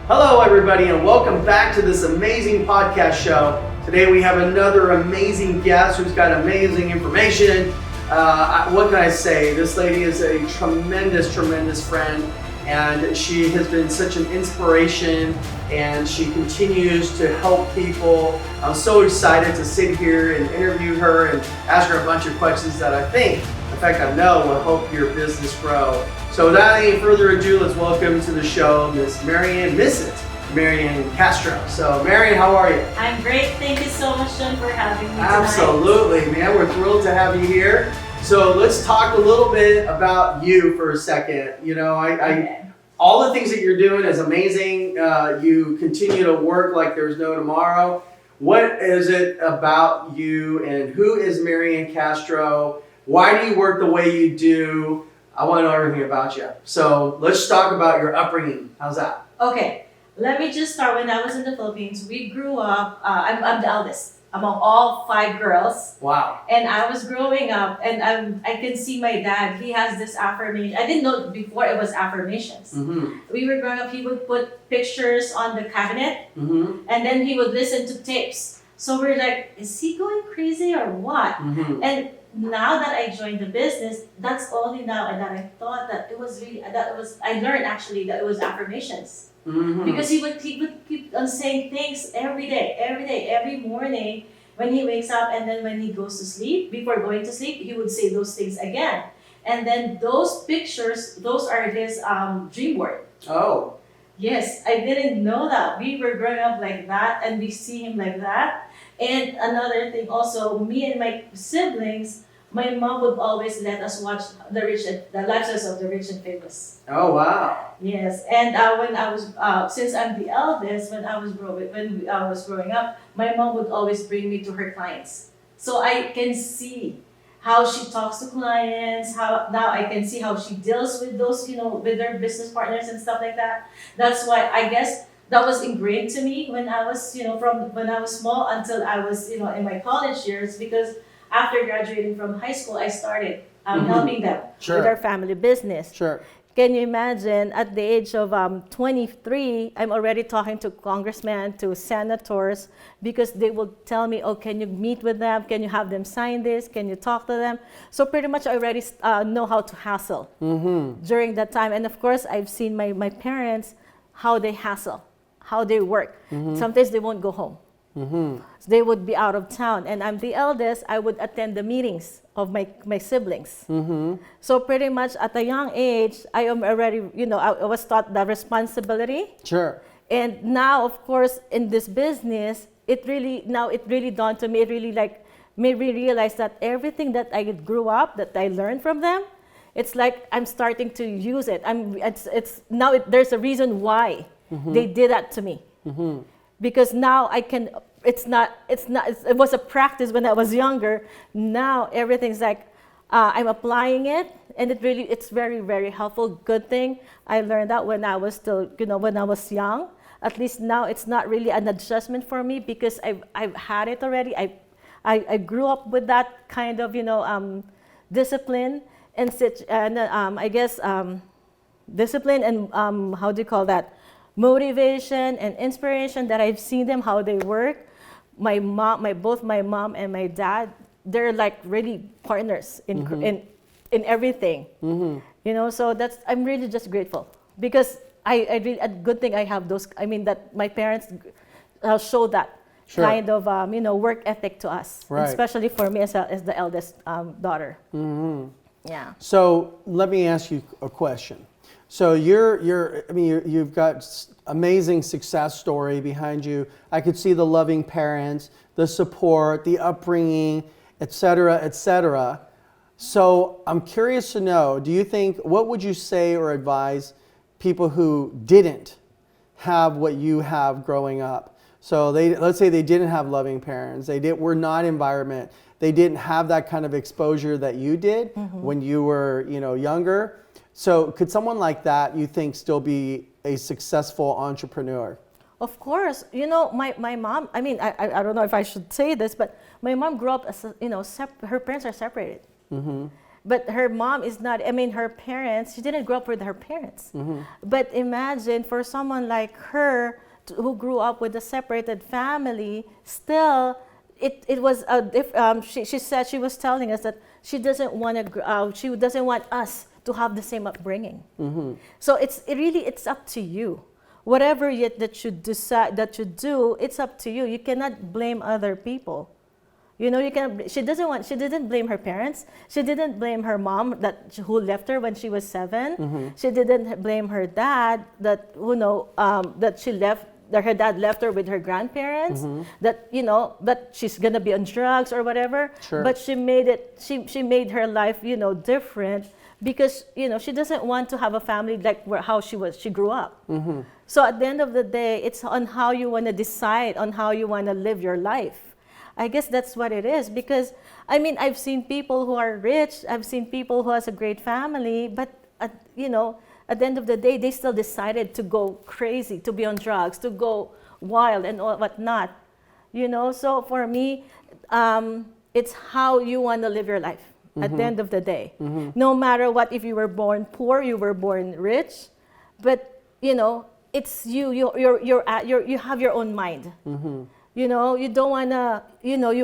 Hello, everybody, and welcome back to this amazing podcast show. Today we have another amazing guest who's got amazing information. What can I say? This lady is a tremendous friend, and she has been such an inspiration, and she continues to help people. I'm so excited to sit here and interview her and ask her a bunch of questions that I think, in fact I know, will help your business grow. So without any further ado, let's welcome to the show Miss Marion, Marion Castro. So Marion, how are you? I'm great. Thank you so much, Shin, for having me tonight. Absolutely, man. We're thrilled to have you here. So let's talk a little bit about you for a second. You know, all the things that you're doing is amazing. You continue to work like there's no tomorrow. What is it about you, and who is Marion Castro? Why do you work the way you do? I want to know everything about you. So let's talk about your upbringing. How's that? Okay, let me just start. When I was in the Philippines, we grew up, I'm the eldest among all 5 girls. Wow. And I was growing up, and I can see my dad, he has this affirmation. I didn't know before it was affirmations. Mm-hmm. We were growing up, he would put pictures on the cabinet, Mm-hmm. and then he would listen to tapes. So we're like, is he going crazy or what? Mm-hmm. And now that I joined the business, that's only now and that I thought that it was really, I learned actually that it was affirmations. Mm-hmm. Because he would keep on saying things every day, every morning when he wakes up, and then when he goes to sleep, before going to sleep, he would say those things again. And then those pictures, those are his dream word. Oh. Yes, I didn't know that. We were growing up like that, and we see him like that. And another thing also, me and my siblings, my mom would always let us watch the lifestyles of the rich and famous. Oh, wow. Yes, and when I was, since I'm the eldest, when I was growing up, my mom would always bring me to her clients, so I can see how she talks to clients. Now I can see how she deals with those, with their business partners and stuff like that. That's why I guess that was ingrained to me when I was, from when I was small until I was, in my college years, because after graduating from high school, I started helping them with our family business. Sure. Can you imagine, at the age of 23, I'm already talking to congressmen, to senators, because they will tell me, oh, can you meet with them? Can you have them sign this? Can you talk to them? So pretty much I already know how to hassle during that time. And of course, I've seen my parents, how they hassle, how they work. Sometimes they won't go home. They would be out of town, and I'm the eldest. I would attend the meetings of my siblings. So pretty much at a young age, I am already, I was taught the responsibility. Sure. And now, of course, in this business, it really dawned to me. It really made me realize that everything that I grew up, that I learned from them, it's like I'm starting to use it. There's a reason why they did that to me. Because now I can, it was a practice when I was younger. Now everything's like, I'm applying it, and it's very, very helpful. Good thing I learned that when I was still, when I was young. At least now it's not really an adjustment for me, because I've had it already. I grew up with that kind of, discipline and such, and I guess discipline and how do you call that? Motivation and inspiration that I've seen them, how they work. Both my mom and my dad, they're like really partners in everything. So I'm really just grateful, because I really, a good thing I have those. I mean, that my parents show that kind of work ethic to us, right. Especially for me as the eldest daughter. Yeah. So let me ask you a question. So you've got amazing success story behind you. I could see the loving parents, the support, the upbringing, et cetera. So I'm curious to know, what would you say or advise people who didn't have what you have growing up? So let's say they didn't have loving parents, were not environment, they didn't have that kind of exposure that you did when you were, younger. So could someone like that, you think, still be a successful entrepreneur? Of course. My mom, I mean, I don't know if I should say this, but my mom grew up as, her parents are separated. But her mom is not, I mean, her parents, she didn't grow up with her parents. But imagine for someone like her who grew up with a separated family, still, it was she said, she was telling us that she doesn't want us to have the same upbringing. So it's up to you. Whatever that you decide that you do, it's up to you. You cannot blame other people. You know, she didn't blame her parents. She didn't blame her mom who left her when she was 7. She didn't blame her dad that her dad left her with her grandparents, that she's gonna be on drugs or whatever. Sure. But she made her life, different, because, she doesn't want to have a family like how she grew up. So at the end of the day, it's on how you want to decide on how you want to live your life. I guess that's what it is, because I mean, I've seen people who are rich, I've seen people who has a great family, but at the end of the day, they still decided to go crazy, to be on drugs, to go wild and whatnot. So for me, it's how you want to live your life at the end of the day. No matter what, if you were born poor, you were born rich, but it's you. You have your own mind. You don't wanna.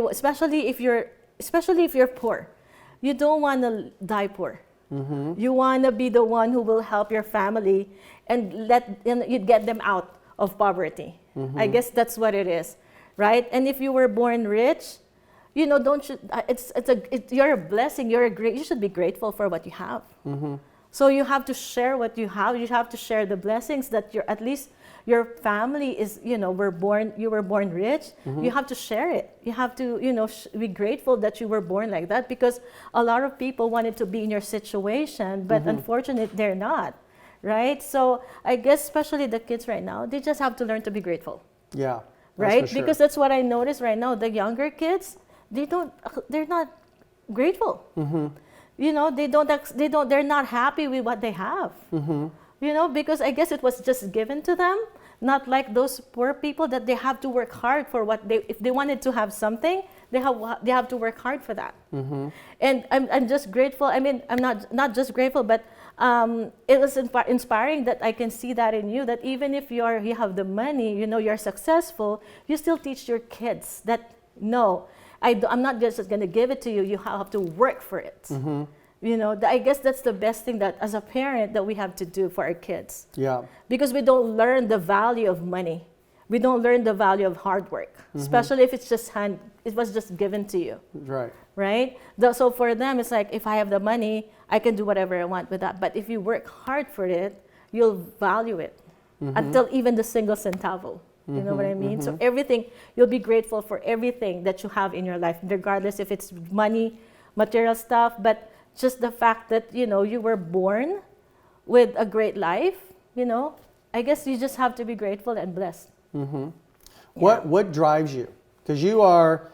Especially if you're poor, you don't wanna die poor. You wanna be the one who will help your family and you get them out of poverty. I guess that's what it is, right? And if you were born rich, you're a blessing. You should be grateful for what you have. So you have to share what you have. You have to share the blessings that at least your family is, you were born rich. You have to share it. You have to, be grateful that you were born like that, because a lot of people wanted to be in your situation, but unfortunately they're not, right? So I guess especially the kids right now, they just have to learn to be grateful. Yeah. Right? For sure. Because that's what I notice right now. The younger kids, they're not grateful. They're not happy with what they have. Because I guess it was just given to them, not like those poor people that they have to work hard for if they wanted to have something, they have to work hard for that. And I'm just grateful. I mean, I'm not just grateful, but it was inspiring that I can see that in you, that even if you have the money, you're successful, you still teach your kids that, no, I'm not just going to give it to you. You have to work for it. I guess that's the best thing that as a parent that we have to do for our kids. Yeah. Because we don't learn the value of money. We don't learn the value of hard work, especially if it was just given to you. Right. Right? So for them, it's like, if I have the money, I can do whatever I want with that. But if you work hard for it, you'll value it until even the single centavo. You know what I mean? So everything, you'll be grateful for everything that you have in your life, regardless if it's money, material stuff, but just the fact that, you were born with a great life, I guess you just have to be grateful and blessed. Yeah. What drives you? Because you are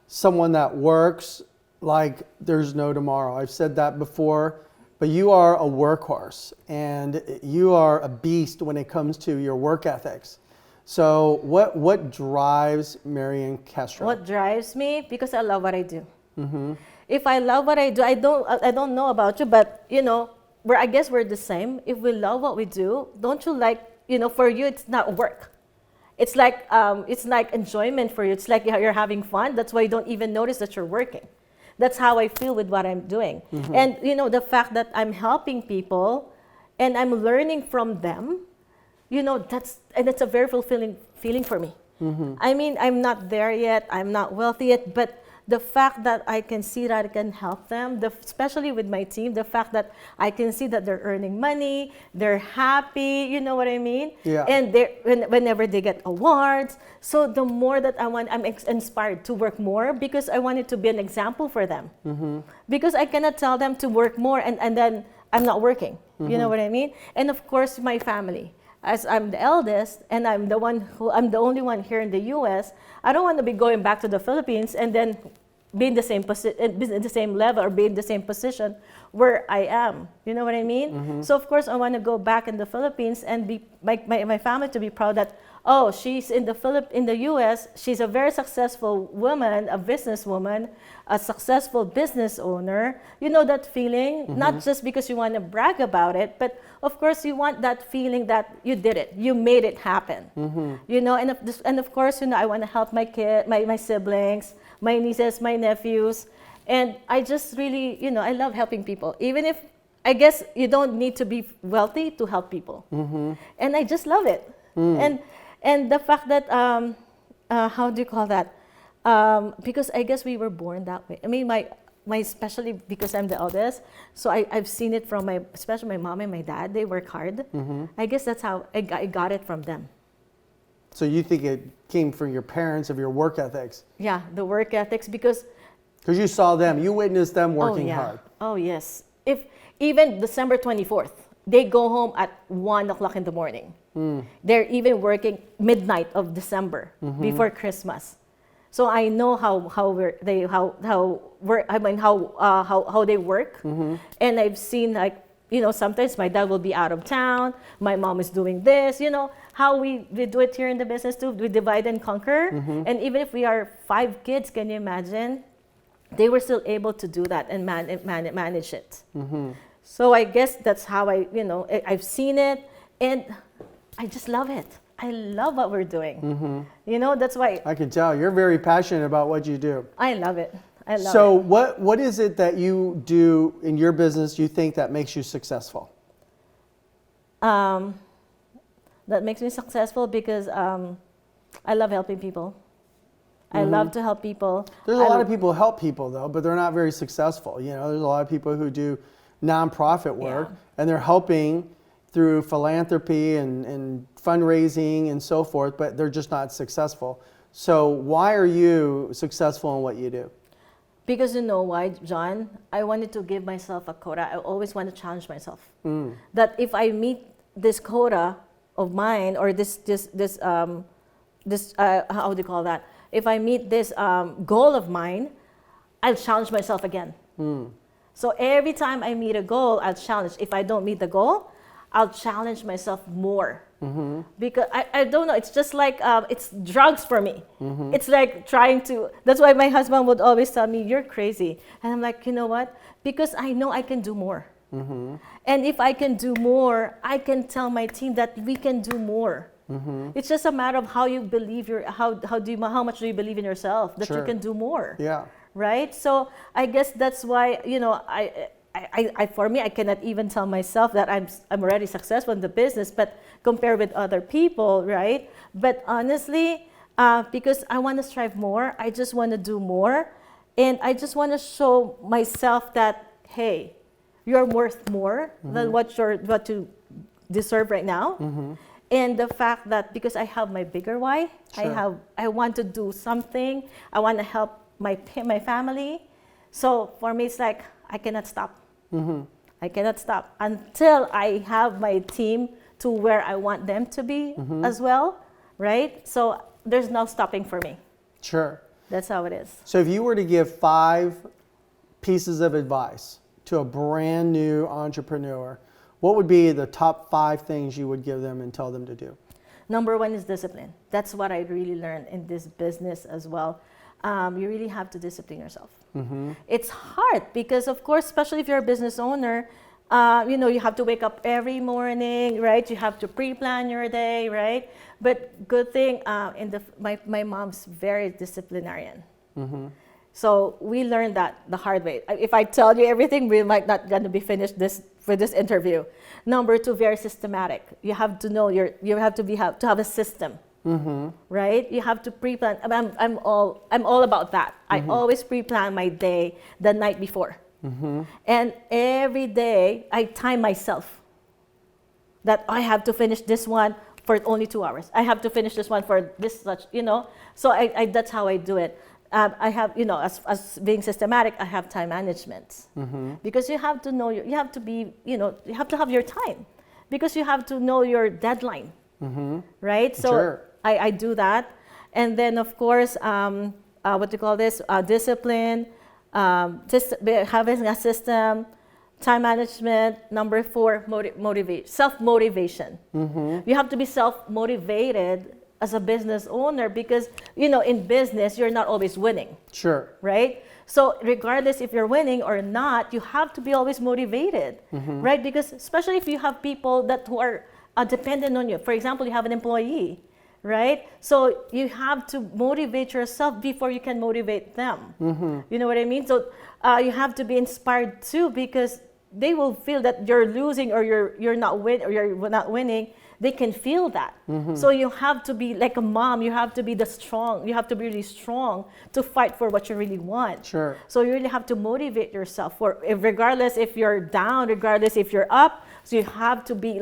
someone that works like there's no tomorrow. I've said that before, but you are a workhorse and you are a beast when it comes to your work ethics. So what drives Marion Castro? What drives me? Because I love what I do. If I love what I do, I don't know about you, but I guess we're the same. If we love what we do, don't you like, for you it's not work. It's like enjoyment for you. It's like you're having fun. That's why you don't even notice that you're working. That's how I feel with what I'm doing. And the fact that I'm helping people and I'm learning from them, that's a very fulfilling feeling for me. I mean, I'm not there yet. I'm not wealthy yet, but the fact that I can see that I can help them, especially with my team, the fact that I can see that they're earning money, they're happy, you know what I mean? Yeah. And whenever they get awards, so the more that I'm inspired to work more, because I want it to be an example for them. Because I cannot tell them to work more and then I'm not working, you know what I mean? And of course, my family. As I'm the eldest and I'm the only one here in the US, I don't want to be going back to the Philippines and then be in the same in the same level or be in the same position where I am. You know what I mean? So of course I want to go back in the Philippines and be my family to be proud that, oh, she's in the US, she's a very successful woman, a businesswoman, a successful business owner. You know that feeling, not just because you want to brag about it, but of course you want that feeling that you did it, you made it happen. You know, and of course, you know, I want to help my siblings, my nieces, my nephews, and I just really, you know, I love helping people. Even if, I guess you don't need to be wealthy to help people. And I just love it. And the fact that, how do you call that? Because I guess we were born that way. I mean, my especially because I'm the eldest, so I've seen it from especially my mom and my dad. They work hard. I guess that's how I got it from them. So you think it came from your parents, of your work ethics? Yeah, the work ethics, because you saw them, you witnessed them working hard. Oh yes. If even December 24th, they go home at 1 o'clock in the morning. They're even working midnight of December before Christmas. So I know how they work, and I've seen, like, you know, sometimes my dad will be out of town, my mom is doing this, you know, how we do it here in the business too. We divide and conquer, and even if we are 5 kids, can you imagine? They were still able to do that and manage it. So I guess that's how I've seen it, and I just love it. I love what we're doing. You know, that's why. I can tell you're very passionate about what you do. I love it. I love it. So what is it that you do in your business you think that makes you successful? That makes me successful because I love helping people. I love to help people. There's a lot of people who help people, though, but they're not very successful. You know, there's a lot of people who do nonprofit work, and they're helping through philanthropy and fundraising and so forth, but they're just not successful. So why are you successful in what you do? Because you know why, John? I wanted to give myself a quota. I always want to challenge myself. That if I meet this quota of mine, or this how do you call that? If I meet this goal of mine, I'll challenge myself again. So every time I meet a goal, I'll challenge. If I don't meet the goal, I'll challenge myself more. Because I don't know, it's just like, it's drugs for me. It's like trying to, that's why my husband would always tell me, you're crazy. And I'm like, you know what? Because I know I can do more. And if I can do more, I can tell my team that we can do more. It's just a matter of how you believe how much do you believe in yourself, that you can do more. Yeah. Right? So I guess that's why, you know, for me, I cannot even tell myself that I'm already successful in the business, but compare with other people, right? But honestly, because I want to strive more, I just want to do more, and I just want to show myself that, hey, you're worth more than what you deserve right now. And the fact that because I have my bigger why, I want to do something, I want to help my family. So for me, it's like I cannot stop. I cannot stop until I have my team to where I want them to be as well, right? So there's no stopping for me. Sure. That's how it is. So if you were to give 5 pieces of advice to a brand new entrepreneur, what would be the top 5 things you would give them and tell them to do? Number 1 is discipline. That's what I really learned in this business as well. You really have to discipline yourself. It's hard because, of course, especially if you're a business owner, you know, you have to wake up every morning, right? You have to pre-plan your day, right? But good thing, my mom's very disciplinarian. So we learned that the hard way. If I tell you everything, we might not going to be finished for this interview. Number 2, very systematic. You have to know you have to have a system. Right? You have to pre-plan. I'm all about that. I always pre-plan my day the night before. And every day I time myself that I have to finish this one for only 2 hours. I have to finish this one for this such, you know. So that's how I do it. I have, you know, as being systematic, I have time management. Because you have to know, you have to be, you know, you have to have your time. Because you have to know your deadline. Right? So I do that. And then, of course, what do you call this? Discipline, having a system, time management. Number 4, self-motivation. You have to be self-motivated as a business owner because, in business, you're not always winning. Sure. Right? So regardless if you're winning or not, you have to be always motivated, right? Because especially if you have people who are dependent on you. For example, you have an employee, right? So you have to motivate yourself before you can motivate them. You know what I mean? So you have to be inspired too, because they will feel that you're losing or you're not winning. They can feel that. So you have to be like a mom. You have to be you have to be really strong to fight for what you really want. Sure. So you really have to motivate yourself regardless if you're down, regardless if you're up. So you have to be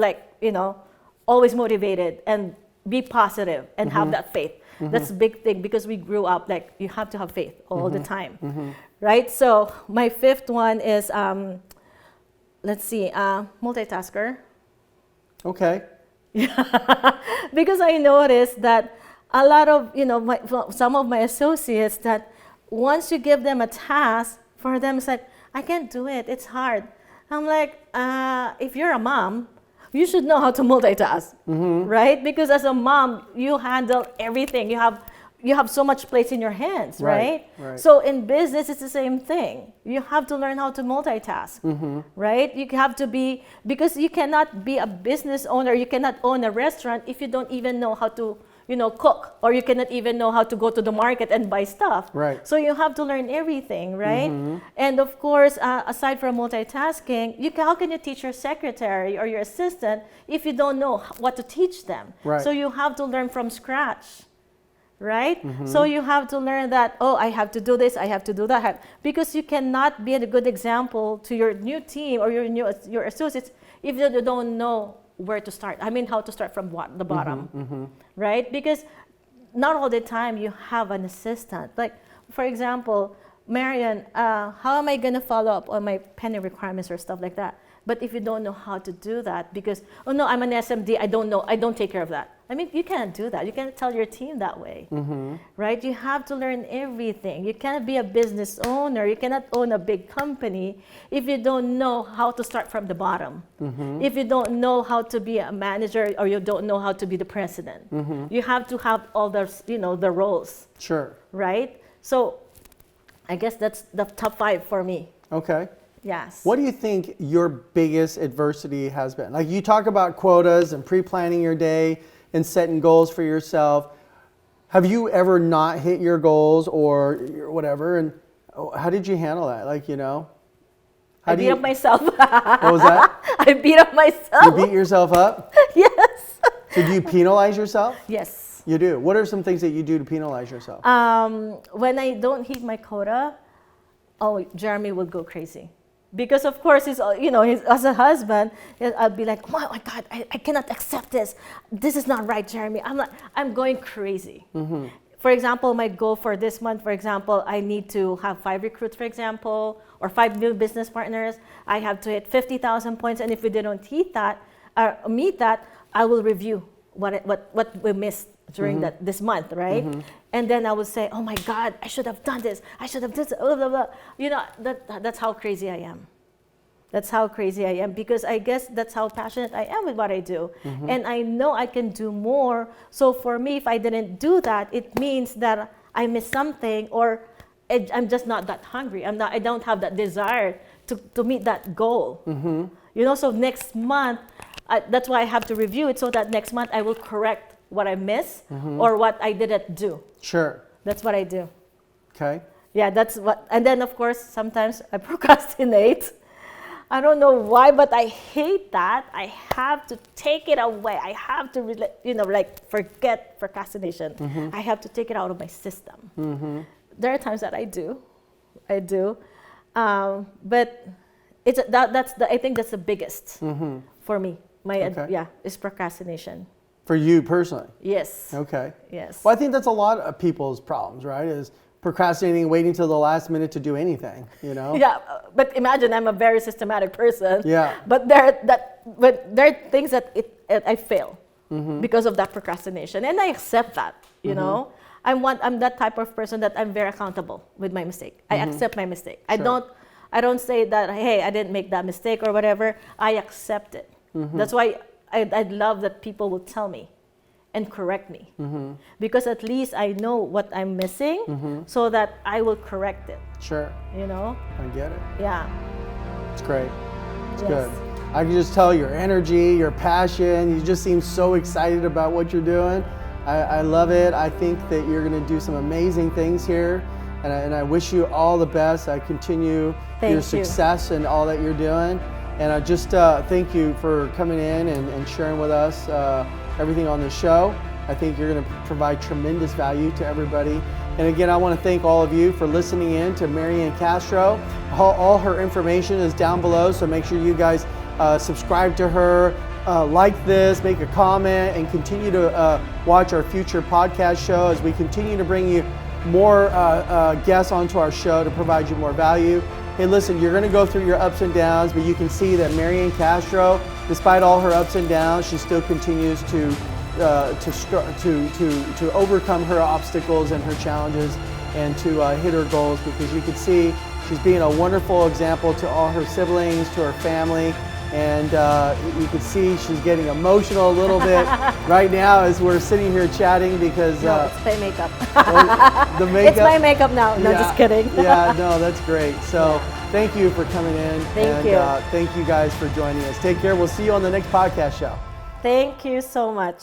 always motivated and be positive and have that faith. That's a big thing because we grew up you have to have faith all the time, right? So my 5th one is, let's see, multitasker. Okay. Because I noticed that a lot of, some of my associates that once you give them a task, for them it's like, I can't do it, it's hard. I'm like, if you're a mom, you should know how to multitask, right? Because as a mom, you handle everything. You have so much plates in your hands, right? So in business, it's the same thing. You have to learn how to multitask, right? You have to because you cannot be a business owner, you cannot own a restaurant if you don't even know how to, cook, or you cannot even know how to go to the market and buy stuff. Right. So you have to learn everything, right? And of course, aside from multitasking, how can you teach your secretary or your assistant if you don't know what to teach them? Right. So you have to learn from scratch. Right? So you have to learn that, I have to do this, I have to do that. Because you cannot be a good example to your new team or your associates if you don't know where to start. I mean, how to start from the bottom, right? Because not all the time you have an assistant. Like, for example, Marian, how am I going to follow up on my pending requirements or stuff like that? But if you don't know how to do that because, no, I'm an SMD, I don't know, I don't take care of that. I mean, you can't do that. You can't tell your team that way, right? You have to learn everything. You can't be a business owner. You cannot own a big company if you don't know how to start from the bottom. If you don't know how to be a manager or you don't know how to be the president. You have to have all those, the roles. Sure. Right? So I guess that's the top 5 for me. Okay. Yes. What do you think your biggest adversity has been? Like you talk about quotas and pre-planning your day and setting goals for yourself. Have you ever not hit your goals or whatever? And how did you handle that? I beat up myself. What was that? I beat up myself. You beat yourself up? Yes. So do you penalize yourself? Yes. You do. What are some things that you do to penalize yourself? When I don't hit my quota, Jeremy would go crazy. Because of course, he's as a husband, I'll be like, oh my God, I cannot accept this. This is not right, Jeremy. I'm going crazy. For example, my goal for this month, for example, I need to have 5 recruits, for example, or 5 new business partners. I have to hit 50,000 points, and if we didn't meet that, I will review what we missed during this month, right? And then I would say, oh my God, I should have done this. I should have done this, blah, blah, blah. That's how crazy I am. That's how crazy I am because I guess that's how passionate I am with what I do. And I know I can do more. So for me, if I didn't do that, it means that I missed something or I'm just not that hungry. I don't have that desire to meet that goal. So next month, that's why I have to review it so that next month I will correct what I missed or what I didn't do. Sure. That's what I do. Okay. Yeah, that's what. And then of course, sometimes I procrastinate. I don't know why, but I hate that. I have to take it away. I have to, forget procrastination. I have to take it out of my system. There are times that I do, but I think that's the biggest for me. Is procrastination. For you personally? Yes. Okay. Yes. Well, I think that's a lot of people's problems, right? Is procrastinating, waiting till the last minute to do anything, Yeah, but imagine I'm a very systematic person. Yeah. But there are things that I fail because of that procrastination, and I accept that. I'm that type of person that I'm very accountable with my mistake. I accept my mistake. Sure. I don't say that, hey, I didn't make that mistake or whatever. I accept it. That's why I'd love that people will tell me and correct me. Because at least I know what I'm missing so that I will correct it. Sure. You know? I get it. Yeah. It's great. It's Yes. good. I can just tell your energy, your passion. You just seem so excited about what you're doing. I love it. I think that you're going to do some amazing things here. And I wish you all the best. I continue Thank your you. success and all that you're doing. And I just thank you for coming in and sharing with us everything on the show. I think you're going to provide tremendous value to everybody. And again, I want to thank all of you for listening in to Marion Castro. All her information is down below, so make sure you guys subscribe to her, like this, make a comment, and continue to watch our future podcast show as we continue to bring you more guests onto our show to provide you more value. Hey, listen, you're going to go through your ups and downs, but you can see that Marion Castro, despite all her ups and downs, she still continues to overcome her obstacles and her challenges and to hit her goals, because you can see she's being a wonderful example to all her siblings, to her family. And you can see she's getting emotional a little bit right now as we're sitting here chatting because No, it's my makeup. the makeup. It's my makeup now. No, just kidding. Yeah, no, that's great. So thank you for coming in. Thank you. Thank you guys for joining us. Take care. We'll see you on the next podcast show. Thank you so much.